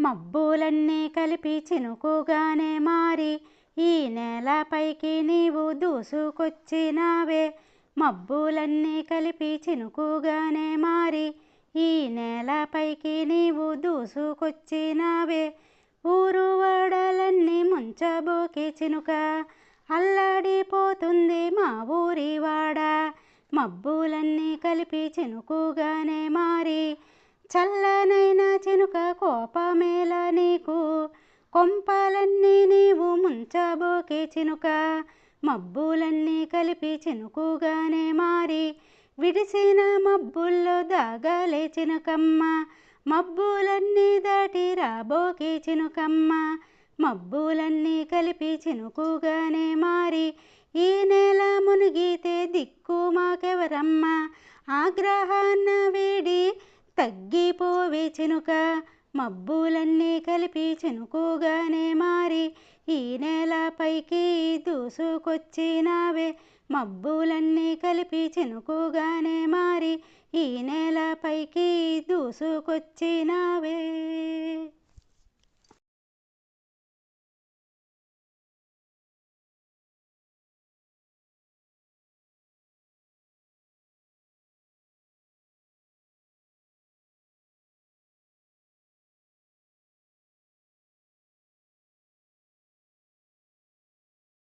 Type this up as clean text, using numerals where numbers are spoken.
మబ్బులన్నీ కలిపి చినుకుగానే మారి ఈ నేలపైకి నీవు దూసుకొచ్చినావే. మబ్బులన్నీ కలిపి చినుకుగానే మారి ఈ నేలపైకి నీవు దూసుకొచ్చినావే. ఊరు వాడలన్నీ ముంచబోకే చినుక అల్లాడిపోతుంది మా ఊరి వాడ. మబ్బులన్నీ కలిపి చినుకుగానే మారి చల్లనైన చినుక కోపమేల నీకు. కొంపలన్నీ నీవు ముంచబోకే చినుక మబ్బులన్నీ కలిపి చినుకుగానే మారి విడిసిన మబ్బుల్లో దాగాలే చినుకమ్మ. మబ్బులన్నీ దాటి రాబోకే చినుకమ్మ. మబ్బులన్నీ కలిపి చినుకుగానే మారి ఈ నేల మునిగితే దిక్కు మాకెవరమ్మ. ఆగ్రహాన్న వేడి తగ్గిపోవే చినుక మబ్బులన్నీ కలిపి చినుకుగానే మారి ఈ నేలపైకి దూసుకొచ్చినావే. మబ్బులన్నీ కలిపి చినుకుగానే మారి ఈ నేలపైకి దూసుకొచ్చినావే.